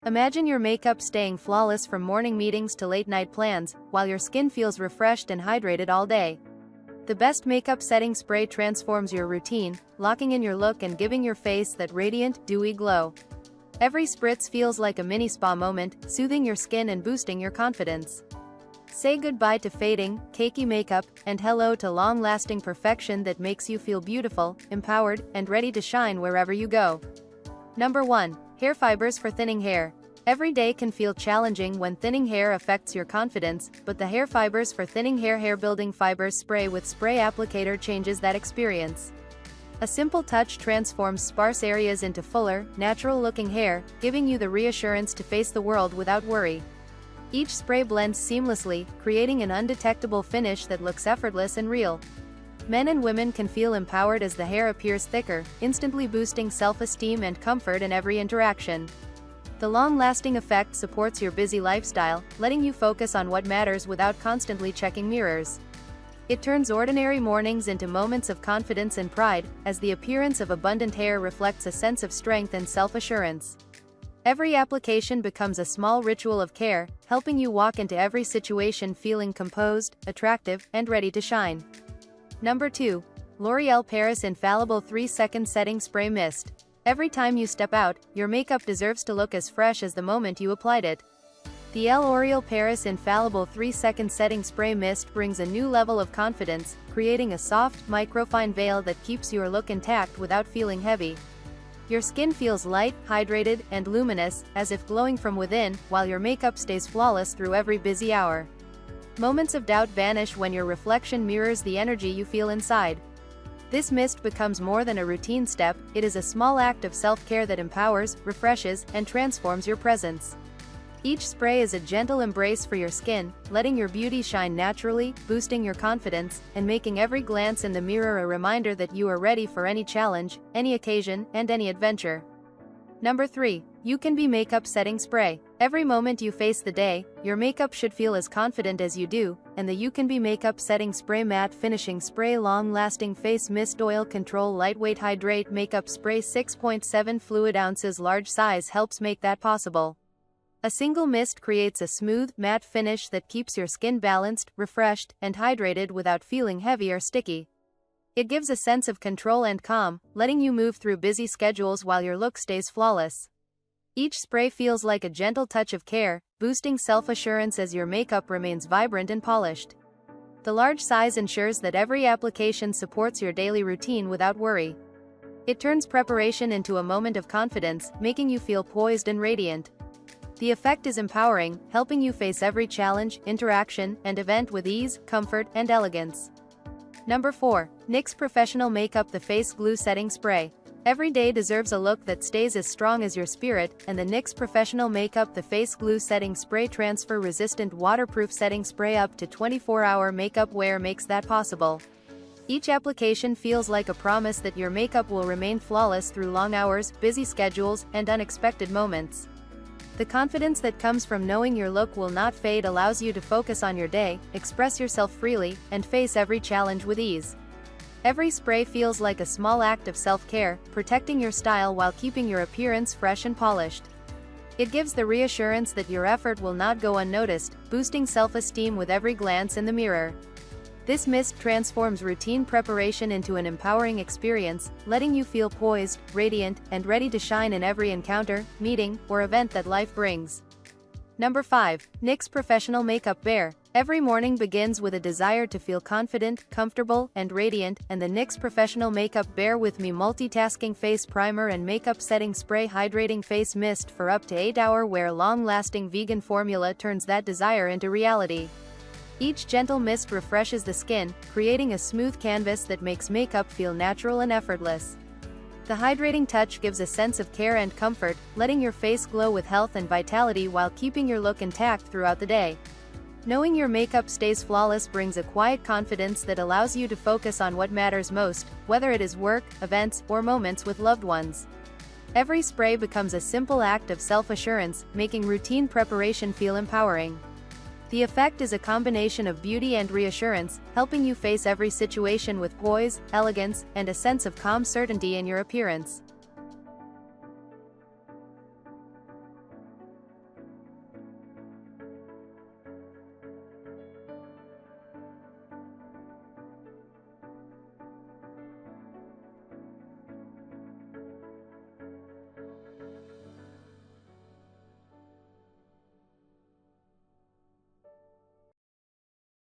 Imagine your makeup staying flawless from morning meetings to late-night plans, while your skin feels refreshed and hydrated all day. The best makeup setting spray transforms your routine, locking in your look and giving your face that radiant, dewy glow. Every spritz feels like a mini spa moment, soothing your skin and boosting your confidence. Say goodbye to fading, cakey makeup, and hello to long-lasting perfection that makes you feel beautiful, empowered, and ready to shine wherever you go. Number 1. Hair fibers for thinning hair. Every day can feel challenging when thinning hair affects your confidence, but the hair fibers for thinning hair building fibers spray with spray applicator changes that experience. A simple touch transforms sparse areas into fuller, natural-looking hair, giving you the reassurance to face the world without worry. Each spray blends seamlessly, creating an undetectable finish that looks effortless and real. Men and women can feel empowered as the hair appears thicker, instantly boosting self-esteem and comfort in every interaction. The long-lasting effect supports your busy lifestyle, letting you focus on what matters without constantly checking mirrors. It turns ordinary mornings into moments of confidence and pride, as the appearance of abundant hair reflects a sense of strength and self-assurance. Every application becomes a small ritual of care, helping you walk into every situation feeling composed, attractive, and ready to shine. Number 2. L'Oréal Paris Infallible 3-Second Setting Spray Mist. Every time you step out, your makeup deserves to look as fresh as the moment you applied it. The L'Oréal Paris Infallible 3-Second Setting Spray Mist brings a new level of confidence, creating a soft, microfine veil that keeps your look intact without feeling heavy. Your skin feels light, hydrated, and luminous, as if glowing from within, while your makeup stays flawless through every busy hour. Moments of doubt vanish when your reflection mirrors the energy you feel inside. This mist becomes more than a routine step, it is a small act of self-care that empowers, refreshes, and transforms your presence. Each spray is a gentle embrace for your skin, letting your beauty shine naturally, boosting your confidence, and making every glance in the mirror a reminder that you are ready for any challenge, any occasion, and any adventure. Number 3. UCANBE Makeup Setting Spray. Every moment you face the day, your makeup should feel as confident as you do, and the UCANBE Makeup Setting Spray Matte Finishing Spray Long-Lasting Face Mist Oil Control Lightweight Hydrate Makeup Spray 6.7 fluid ounces large size helps make that possible. A single mist creates a smooth, matte finish that keeps your skin balanced, refreshed, and hydrated without feeling heavy or sticky. It gives a sense of control and calm, letting you move through busy schedules while your look stays flawless. Each spray feels like a gentle touch of care, boosting self-assurance as your makeup remains vibrant and polished. The large size ensures that every application supports your daily routine without worry. It turns preparation into a moment of confidence, making you feel poised and radiant. The effect is empowering, helping you face every challenge, interaction, and event with ease, comfort, and elegance. Number 4. NYX Professional Makeup The Face Glue Setting Spray. Every day deserves a look that stays as strong as your spirit, and the NYX Professional Makeup The Face Glue Setting Spray Transfer-Resistant Waterproof Setting Spray up to 24-hour makeup wear makes that possible. Each application feels like a promise that your makeup will remain flawless through long hours, busy schedules, and unexpected moments. The confidence that comes from knowing your look will not fade allows you to focus on your day, express yourself freely, and face every challenge with ease. Every spray feels like a small act of self-care, protecting your style while keeping your appearance fresh and polished. It gives the reassurance that your effort will not go unnoticed, boosting self-esteem with every glance in the mirror. This mist transforms routine preparation into an empowering experience, letting you feel poised, radiant, and ready to shine in every encounter, meeting, or event that life brings. Number 5. NYX Professional Makeup Bare. Every morning begins with a desire to feel confident, comfortable, and radiant, and the NYX Professional Makeup Bare With Me Multitasking Face Primer and Makeup Setting Spray Hydrating Face Mist for up to 8-hour wear long-lasting vegan formula turns that desire into reality. Each gentle mist refreshes the skin, creating a smooth canvas that makes makeup feel natural and effortless. The hydrating touch gives a sense of care and comfort, letting your face glow with health and vitality while keeping your look intact throughout the day. Knowing your makeup stays flawless brings a quiet confidence that allows you to focus on what matters most, whether it is work, events, or moments with loved ones. Every spray becomes a simple act of self-assurance, making routine preparation feel empowering. The effect is a combination of beauty and reassurance, helping you face every situation with poise, elegance, and a sense of calm certainty in your appearance.